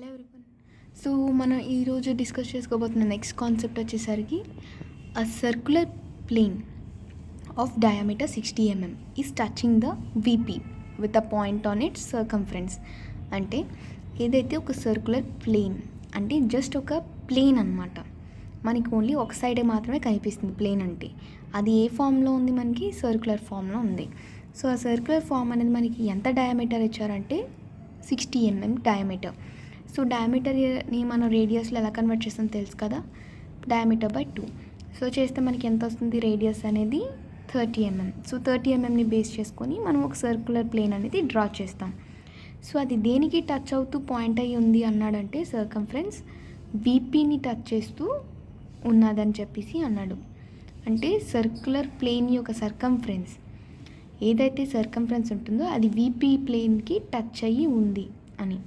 Hello everyone. So మనం ఈరోజు discuss చేసుకోబోతున్న next concept వచ్చేసరికి a circular plane of diameter 60 mm is touching the VP with a point on its circumference. అంటే ఏదైతే ఒక circular plane అంటే just ఒక plane అనమాట, మనకి ఓన్లీ ఒక సైడే మాత్రమే కనిపిస్తుంది ప్లేన్ అంటే. అది ఏ ఫామ్లో ఉంది? మనకి సర్క్యులర్ ఫామ్లో ఉంది. సో ఆ సర్క్యులర్ ఫామ్ అనేది మనకి ఎంత డయామీటర్ ఇచ్చారంటే 60 mm డయామీటర్. సో డయామీటర్ని మనం రేడియస్లో ఎలా కన్వర్ట్ చేస్తాం తెలుసు కదా, డయామీటర్ బై 2. సో చేస్తే మనకి ఎంత వస్తుంది? రేడియస్ అనేది 30 mm. సో 30 mmని బేస్ చేసుకొని మనం ఒక సర్క్యులర్ ప్లేన్ అనేది డ్రా చేస్తాం. సో అది దేనికి టచ్ అవుతూ పాయింట్ అయ్యి ఉంది అన్నాడంటే సర్కంఫరెన్స్ VPని టచ్ చేస్తూ ఉన్నదని చెప్పేసి అన్నాడు. అంటే సర్క్యులర్ ప్లేన్ యొక్క సర్కంఫరెన్స్ ఏదైతే సర్కంఫరెన్స్ ఉంటుందో అది VP ప్లేన్కి టచ్ అయ్యి ఉంది అని.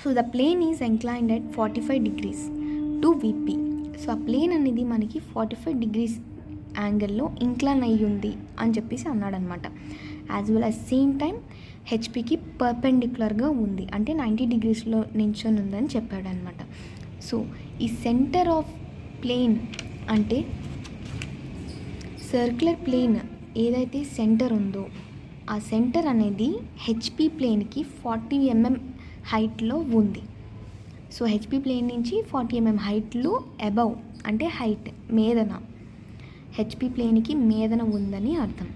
So the plane is inclined at 45 degrees to VP. So ఆ ప్లేన్ అనేది మనకి 45 degrees యాంగిల్లో ఇంక్లైన్ అయ్యి ఉంది అని చెప్పేసి అన్నాడనమాట. As well at same time హెచ్పికి పర్పెండిక్యులర్గా ఉంది, అంటే 90 degreesలో నించొని ఉందని చెప్పాడు అనమాట. సో ఈ సెంటర్ ఆఫ్ ప్లేన్ అంటే సర్క్యులర్ ప్లేన్ ఏదైతే సెంటర్ ఉందో ఆ సెంటర్ అనేది HP ప్లేన్కి 40 mm హైట్లో ఉంది. సో HP ప్లేన్ నుంచి 40 mm హైట్లో అబవ్ అంటే హైట్ మీదన, HP ప్లేన్కి మీదన ఉందని అర్థం.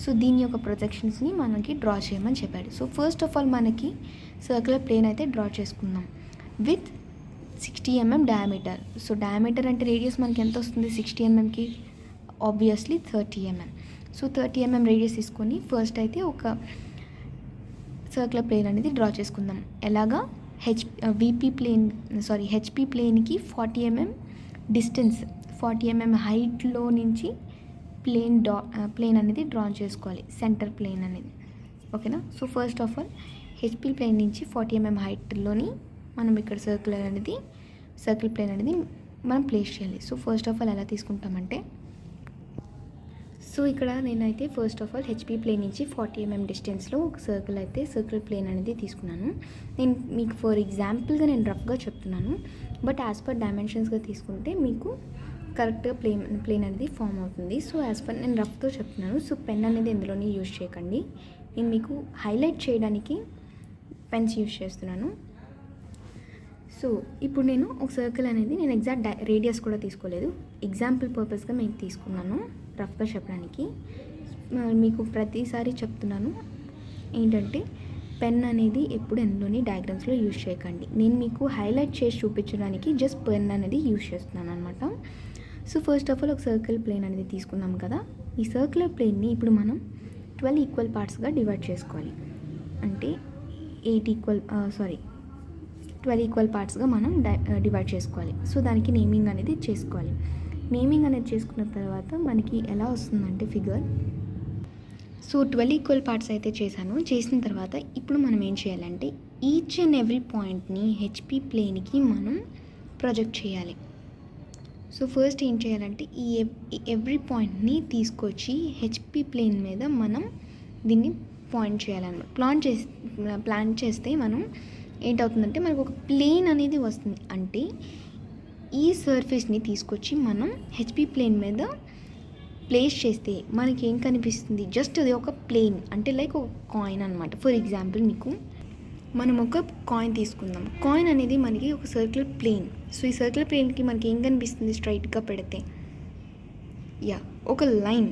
సో దీని యొక్క ప్రొజెక్షన్స్ని మనకి డ్రా చేయమని చెప్పాడు. సో ఫస్ట్ ఆఫ్ ఆల్ మనకి సర్క్యులర్ ప్లేన్ అయితే డ్రా చేసుకుందాం with 60 mm diameter. So diameter అంటే రేడియస్ మనకి ఎంత వస్తుంది 60 mmకి? Obviously 30 mm. So 30 mm radius తీసుకొని ఫస్ట్ అయితే ఒక సర్క్యులర్ ప్లేన్ అనేది డ్రా చేసుకుందాం. ఎలాగా? HP ప్లేన్కి 40 mm డిస్టెన్స్, 40 mm హైట్లో నుంచి ప్లేన్ అనేది డ్రా చేసుకోవాలి, సెంటర్ ప్లేన్ అనేది. ఓకేనా? So first of all HP plane నుంచి 40 mm హైట్లోని మనం ఇక్కడ సర్కిల్ ప్లేన్ అనేది మనం ప్లేస్ చేయాలి. సో ఫస్ట్ ఆఫ్ ఆల్ ఎలా తీసుకుంటామంటే, సో ఇక్కడ నేనైతే first of all HP plane నుంచి 40 mm డిస్టెన్స్లో ఒక సర్కిల్ ప్లేన్ అనేది తీసుకున్నాను. నేను మీకు ఫర్ ఎగ్జాంపుల్గా నేను రఫ్గా చెప్తున్నాను, బట్ యాజ్ పర్ డైమెన్షన్స్గా తీసుకుంటే మీకు కరెక్ట్గా ప్లేన్ అనేది ఫామ్ అవుతుంది. సో యాజ్ పర్ నేను రఫ్తో చెప్తున్నాను. సో పెన్ అనేది ఎందులోని యూజ్ చేయకండి, నేను మీకు హైలైట్ చేయడానికి పెన్స్ యూజ్ చేస్తున్నాను. సో ఇప్పుడు నేను ఒక సర్కిల్ అనేది నేను ఎగ్జాక్ట్ రేడియస్ కూడా తీసుకోలేదు, ఎగ్జాంపుల్ పర్పస్గా నేను తీసుకున్నాను రఫ్గా చెప్పడానికి. మీకు ప్రతిసారి చెప్తున్నాను ఏంటంటే పెన్ అనేది ఎప్పుడు ఎందులోని డయాగ్రామ్స్లో యూజ్ చేయకండి, నేను మీకు హైలైట్ చేసి చూపించడానికి జస్ట్ పెన్ అనేది యూజ్ చేస్తున్నాను అనమాట. సో ఫస్ట్ ఆఫ్ ఆల్ ఒక సర్కిల్ ప్లేన్ అనేది తీసుకున్నాం కదా, ఈ సర్క్యులర్ ప్లేన్ని ఇప్పుడు మనం 12 ఈక్వల్ పార్ట్స్గా డివైడ్ చేసుకోవాలి. అంటే 12 ఈక్వల్ పార్ట్స్గా మనం డివైడ్ చేసుకోవాలి. సో దానికి నేమింగ్ అనేది చేసుకోవాలి. నేమింగ్ అనేది చేసుకున్న తర్వాత మనకి ఎలా వస్తుందంటే ఫిగర్. సో 12 ఈక్వల్ పార్ట్స్ అయితే చేసిన తర్వాత ఇప్పుడు మనం ఏం చేయాలంటే ఈచ్ అండ్ ఎవ్రీ పాయింట్ని HP ప్లేన్కి మనం ప్రొజెక్ట్ చేయాలి. సో ఫస్ట్ ఏం చేయాలంటే ఈ ఎవ్రీ పాయింట్ని తీసుకొచ్చి HP ప్లేన్ మీద మనం దీన్ని పాయింట్ చేయాలన్నమాట. ప్లాన్ చేస్తే మనం ఏంటవుతుందంటే మనకు ఒక ప్లేన్ అనేది వస్తుంది. అంటే ఈ సర్ఫేస్ని తీసుకొచ్చి మనం HP ప్లేన్ మీద ప్లేస్ చేస్తే మనకి ఏం కనిపిస్తుంది? జస్ట్ అది ఒక ప్లేన్, అంటే లైక్ ఒక కాయిన్ అనమాట. ఫర్ ఎగ్జాంపుల్ మీకు మనం ఒక కాయిన్ తీసుకుందాం, కాయిన్ అనేది మనకి ఒక సర్క్యులర్ ప్లేన్. సో ఈ సర్క్యులర్ ప్లేన్కి మనకి ఏం కనిపిస్తుంది? స్ట్రైట్గా పెడితే ఒక లైన్,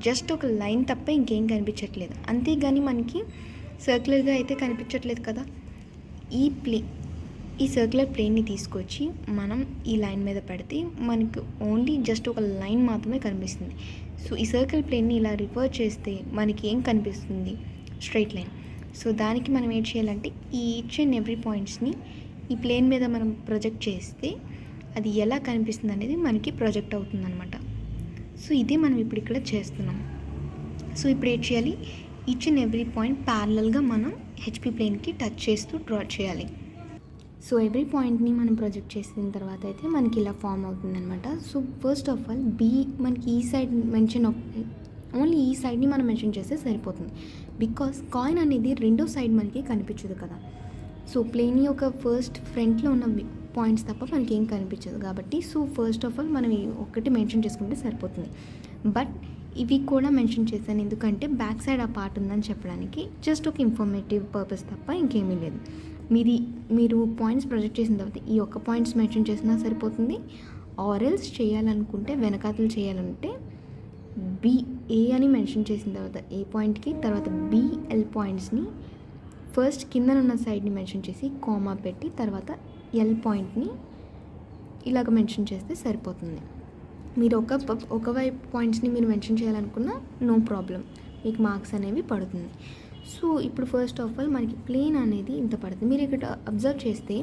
జస్ట్ ఒక లైన్ తప్ప ఇంకేం కనిపించట్లేదు. అంతేగాని మనకి సర్క్యులర్గా అయితే కనిపించట్లేదు కదా. ఈ సర్క్యులర్ ప్లేన్ని తీసుకొచ్చి మనం ఈ లైన్ మీద పెడితే మనకు ఓన్లీ జస్ట్ ఒక లైన్ మాత్రమే కనిపిస్తుంది. సో ఈ సర్కిల్ ప్లేన్ని ఇలా రివర్స్ చేస్తే మనకి ఏం కనిపిస్తుంది? Straight line. సో దానికి మనం ఏం చేయాలంటే ఈచ్ అండ్ ఎవ్రీ పాయింట్స్ని ఈ ప్లేన్ మీద మనం ప్రొజెక్ట్ చేస్తే అది ఎలా కనిపిస్తుంది అనేది మనకి ప్రొజెక్ట్ అవుతుంది అనమాట. సో ఇదే మనం ఇప్పుడు ఇక్కడ చేస్తున్నాం. సో ఇప్పుడు ఏం చేయాలి? ఈచ్ అండ్ ఎవ్రీ పాయింట్ ప్యారలల్గా మనం HP ప్లేన్కి టచ్ చేస్తూ డ్రా చేయాలి. సో ఎవ్రీ పాయింట్ని మనం ప్రొజెక్ట్ చేసిన తర్వాత అయితే మనకి ఇలా ఫామ్ అవుతుంది అనమాట. సో ఫస్ట్ ఆఫ్ ఆల్ మనకి ఈ సైడ్ ఓన్లీ ఈ సైడ్ని మనం మెన్షన్ చేస్తే సరిపోతుంది. బికాస్ కాయిన్ అనేది రెండో సైడ్ మనకి కనిపించదు కదా. సో ప్లేన్ యొక్క ఫస్ట్ ఫ్రంట్లో ఉన్న పాయింట్స్ తప్ప మనకి ఏం కనిపించదు కాబట్టి సో ఫస్ట్ ఆఫ్ ఆల్ మనం ఒక్కటి మెన్షన్ చేసుకుంటే సరిపోతుంది. బట్ ఇవి కూడా మెన్షన్ చేశాను ఎందుకంటే బ్యాక్ సైడ్ ఆ పార్ట్ ఉందని చెప్పడానికి, జస్ట్ ఒక ఇన్ఫర్మేటివ్ పర్పస్ తప్ప ఇంకేమీ లేదు. మీరు పాయింట్స్ ప్రొజెక్ట్ చేసిన తర్వాత ఈ ఒక్క పాయింట్స్ మెన్షన్ చేసినా సరిపోతుంది. ఆర్ఎల్స్ చేయాలనుకుంటే వెనకాతలు చేయాలంటే బిఏ అని మెన్షన్ చేసిన తర్వాత ఏ పాయింట్కి తర్వాత బిఎల్ పాయింట్స్ని ఫస్ట్ కిందనున్న సైడ్ని మెన్షన్ చేసి కామా పెట్టి తర్వాత ఎల్ పాయింట్ని ఇలాగ మెన్షన్ చేస్తే సరిపోతుంది. మీరు ఒకవైపు పాయింట్స్ని మీరు మెన్షన్ చేయాలనుకున్నా నో ప్రాబ్లం, మీకు మార్క్స్ అనేవి పడుతుంది. సో ఇప్పుడు ఫస్ట్ ఆఫ్ ఆల్ మనకి ప్లేన్ అనేది ఇంత పడుతుంది. మీరు ఇక్కడ అబ్జర్వ్ చేస్తే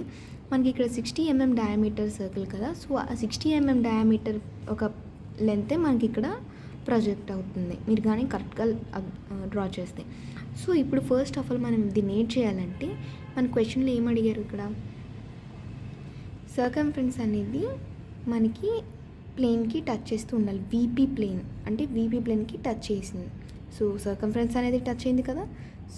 మనకి ఇక్కడ 60 mm డయామీటర్ సర్కిల్ కదా. సో ఆ 60 mm డయామీటర్ ఒక లెంతే మనకి ఇక్కడ ప్రొజెక్ట్ అవుతుంది మీరు కానీ కరెక్ట్గా డ్రా చేస్తే. సో ఇప్పుడు ఫస్ట్ ఆఫ్ ఆల్ మనం దీన్ని ఏం చేయాలంటే మన క్వశ్చన్లో ఏం అడిగారు, ఇక్కడ సర్కంఫరెన్స్ అనేది మనకి ప్లేన్కి టచ్ చేస్తూ ఉండాలి. వీపీ ప్లేన్ అంటే వీపీ ప్లేన్కి టచ్ చేసింది. సో సర్కంఫరెన్స్ అనేది టచ్ అయింది కదా.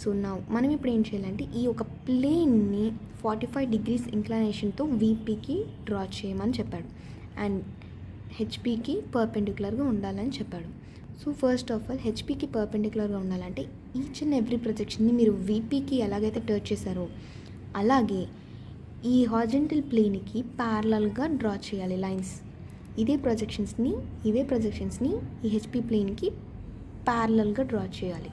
సో మనం ఇప్పుడు ఏం చేయాలంటే ఈ ఒక ప్లేన్ని 45 degrees ఇంక్లైనేషన్తో వీపీకి డ్రా చేయమని చెప్పాడు అండ్ హెచ్పికి పర్పెండిక్యులర్గా ఉండాలని చెప్పాడు. సో ఫస్ట్ ఆఫ్ ఆల్ హెచ్పికి పర్పెండిక్యులర్గా ఉండాలంటే ఈచ్ అండ్ ఎవ్రీ ప్రొజెక్షన్ని మీరు వీపీకి ఎలాగైతే టచ్ చేశారో అలాగే ఈ హారిజాంటల్ ప్లేన్కి ప్యారలల్గా డ్రా చేయాలి లైన్స్. ఇదే ప్రొజెక్షన్స్ని ఈ హెచ్పి ప్లేన్కి ప్యారలల్గా డ్రా చేయాలి.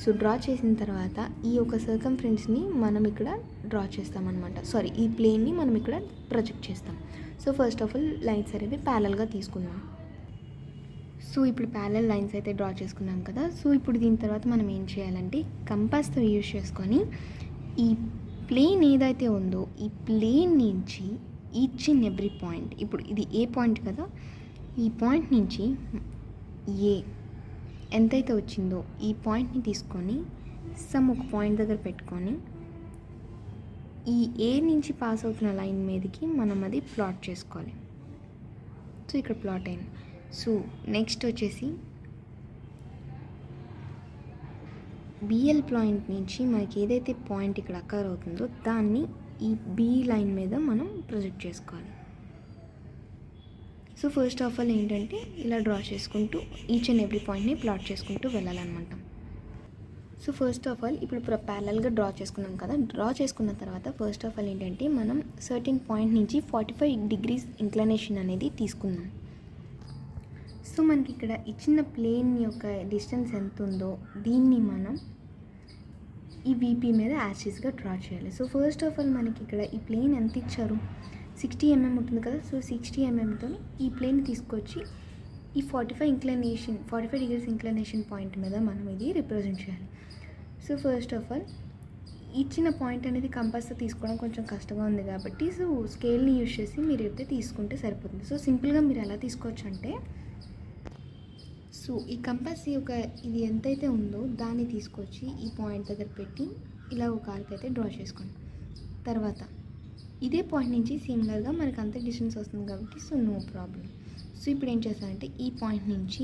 సో డ్రా చేసిన తర్వాత ఈ ఒక సర్కంఫరెన్స్ని మనం ఇక్కడ డ్రా చేస్తామన్నమాట. ఈ ప్లేన్ని మనం ఇక్కడ ప్రొజెక్ట్ చేస్తాం. So first of all lines అనేవి ప్యారలల్గా తీసుకుందాం. సో ఇప్పుడు ప్యారలల్ లైన్స్ అయితే డ్రా చేసుకున్నాం కదా. సో ఇప్పుడు దీని తర్వాత మనం ఏం చేయాలంటే కంపాస్తో యూజ్ చేసుకొని ఈ ప్లేన్ ఏదైతే ఉందో ఈ ప్లేన్ నుంచి ఈచ్ అండ్ ఎవ్రీ పాయింట్, ఇప్పుడు ఇది ఏ పాయింట్ కదా, ఈ పాయింట్ నుంచి ఏ ఎంతైతే వచ్చిందో ఈ పాయింట్ని తీసుకొని ఒక పాయింట్ దగ్గర పెట్టుకొని ఈ ఏ నుంచి పాస్ అవుతున్న లైన్ మీదకి మనం అది ప్లాట్ చేసుకోవాలి. సో ఇక్కడ ప్లాట్ అయింది. సో నెక్స్ట్ వచ్చేసి బిఎల్ పాయింట్ నుంచి మనకి ఏదైతే పాయింట్ ఇక్కడ అక్కర్ అవుతుందో దాన్ని ఈ బి లైన్ మీద మనం ప్రొజెక్ట్ చేసుకోవాలి. సో ఫస్ట్ ఆఫ్ ఆల్ ఏంటంటే ఇలా డ్రా చేసుకుంటూ ఈచ్ అండ్ ఎవ్రీ పాయింట్ని ప్లాట్ చేసుకుంటూ వెళ్ళాలన్నమాట. సో ఫస్ట్ ఆఫ్ ఆల్ ఇప్పుడు ప్యారలల్గా డ్రా చేసుకున్నాం కదా. డ్రా చేసుకున్న తర్వాత ఫస్ట్ ఆఫ్ ఆల్ ఏంటంటే మనం సర్టెన్ పాయింట్ నుంచి 45 degrees ఇంక్లైనేషన్ అనేది తీసుకున్నాం. సో మనకి ఇక్కడ ఇచ్చిన ప్లేన్ యొక్క డిస్టెన్స్ ఎంత ఉందో దీన్ని మనం ఈ వీపీ మీద యాక్సిస్గా డ్రా చేయాలి. సో ఫస్ట్ ఆఫ్ ఆల్ మనకి ఇక్కడ ఈ ప్లేన్ ఎంత ఇచ్చారు, 60 mm ఉంటుంది కదా. సో 60 mmతో ఈ ప్లేన్ తీసుకొచ్చి ఈ 45 degrees ఇంక్లైనేషన్ పాయింట్ మీద మనం ఇది రిప్రజెంట్ చేయాలి. సో ఫస్ట్ ఆఫ్ ఆల్ ఇచ్చిన పాయింట్ అనేది కంపాస్తో తీసుకోవడం కొంచెం కష్టంగా ఉంది కాబట్టి సో స్కేల్ని యూజ్ చేసి మీరు అయితే తీసుకుంటే సరిపోతుంది. సో సింపుల్గా మీరు ఎలా తీసుకోవచ్చు అంటే సో ఈ కంపాస్ యొక్క ఇది ఎంతైతే ఉందో దాన్ని తీసుకొచ్చి ఈ పాయింట్ దగ్గర పెట్టి ఇలా ఒక ఆర్క్ అయితే డ్రా చేసుకోండి. తర్వాత ఇదే పాయింట్ నుంచి సిమిలర్గా మనకు అంత డిస్టెన్స్ వస్తుంది కాబట్టి సో నో ప్రాబ్లం. సో ఇప్పుడు ఏం చేస్తానంటే ఈ పాయింట్ నుంచి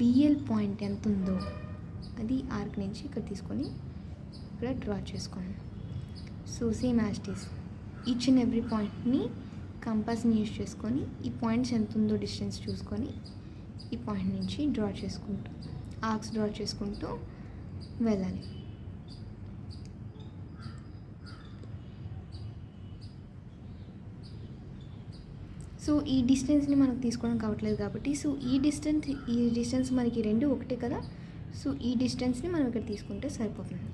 బిఎల్ పాయింట్ ఎంత ఉందో అది ఆర్క్ నుంచి ఇక్కడ తీసుకొని ఇక్కడ డ్రా చేసుకోండి. So same as it is each and every పాయింట్ని కంపాస్ని యూజ్ చేసుకొని ఈ పాయింట్స్ ఎంత ఉందో డిస్టెన్స్ చూసుకొని ఈ పాయింట్ నుంచి డ్రా చేసుకుంటూ ఆర్క్స్ డ్రా చేసుకుంటూ వెళ్ళాలి. సో ఈ డిస్టెన్స్ని మనకు తీసుకోవడం కావట్లేదు కాబట్టి సో ఈ డిస్టెన్స్ మనకి రెండు ఒకటే కదా. సో ఈ డిస్టెన్స్ని మనం ఇక్కడ తీసుకుంటే సరిపోతుంది.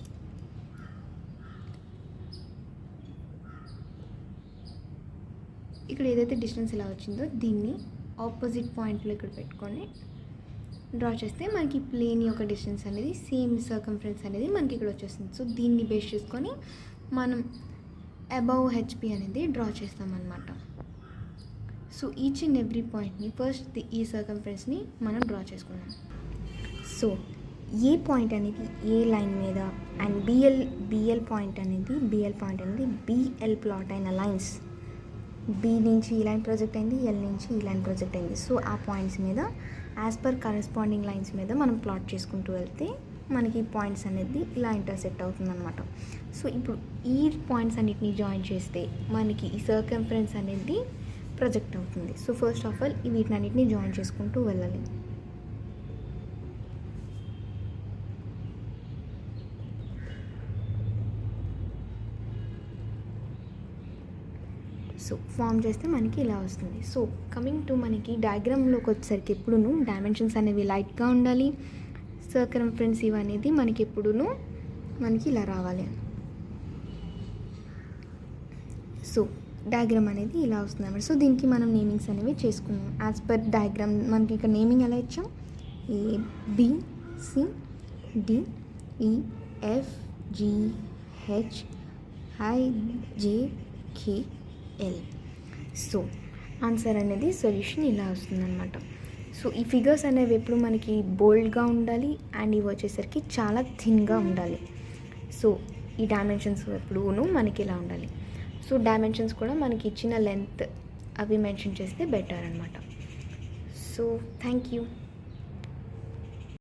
ఇక్కడ ఏదైతే డిస్టెన్స్ ఇలా వచ్చిందో దీన్ని ఆపోజిట్ పాయింట్లో ఇక్కడ పెట్టుకొని డ్రా చేస్తే మనకి ప్లేన్ యొక్క డిస్టెన్స్ అనేది సేమ్ సర్కంఫరెన్స్ అనేది మనకి ఇక్కడ వచ్చేస్తుంది. సో దీన్ని బేస్ చేసుకొని మనం అబౌవ్ హెచ్పి అనేది డ్రా చేస్తామన్నమాట. సో ఈచ్ అండ్ ఎవ్రీ పాయింట్ని ఫస్ట్ ఈ సర్కంఫరెన్స్ని మనం డ్రా చేసుకున్నాం. సో ఏ పాయింట్ అనేది ఏ లైన్ మీద అండ్ బిఎల్ పాయింట్ అనేది బిఎల్ ప్లాట్ అయిన లైన్స్ బి నుంచి ఈ లైన్ ప్రొజెక్ట్ అయింది, ఎల్ నుంచి ఈ లైన్ ప్రొజెక్ట్ అయింది. సో ఆ పాయింట్స్ మీద యాజ్ పర్ కరెస్పాండింగ్ లైన్స్ మీద మనం ప్లాట్ చేసుకుంటూ వెళ్తే మనకి పాయింట్స్ అనేది ఇలా ఇంటర్సెక్ట్ అవుతుంది అనమాట. సో ఇప్పుడు ఈ పాయింట్స్ అన్నిటిని జాయిన్ చేస్తే మనకి ఈ సర్కంఫరెన్స్ అనేది ప్రొజెక్ట్ అవుతుంది. సో ఫస్ట్ ఆఫ్ ఆల్ వీటిని అన్నిటిని జాయిన్ చేసుకుంటూ వెళ్ళాలి. సో ఫామ్ చేస్తే మనకి ఇలా వస్తుంది. సో కమింగ్ టు మనకి డయాగ్రామ్లోకి వచ్చేసరికి ఎప్పుడూ డైమెన్షన్స్ అనేవి లైట్గా ఉండాలి. సర్కంఫరెన్స్ అనేది మనకి ఎప్పుడూ మనకి ఇలా రావాలి. సో డయాగ్రామ్ అనేది ఇలా వస్తుంది అన్నమాట. సో దీనికి మనం నేమింగ్స్ అనేవి చేసుకున్నాం యాజ్ పర్ డయాగ్రామ్. మనకి ఇక్కడ నేమింగ్ ఎలా ఇచ్చాం, ABCDEFGHIJKL. సో ఆన్సర్ అనేది సొల్యూషన్ ఇలా వస్తుందన్నమాట. సో ఈ ఫిగర్స్ అనేవి ఎప్పుడు మనకి బోల్డ్గా ఉండాలి అండ్ ఇవి వచ్చేసరికి చాలా థిన్గా ఉండాలి. సో ఈ డైమెన్షన్స్ ఎప్పుడూ మనకి ఇలా ఉండాలి. సో డైమెన్షన్స్ కూడా మనకి ఇచ్చిన లెంత్ అవి మెన్షన్ చేస్తే బెటర్ అనమాట. So thank you.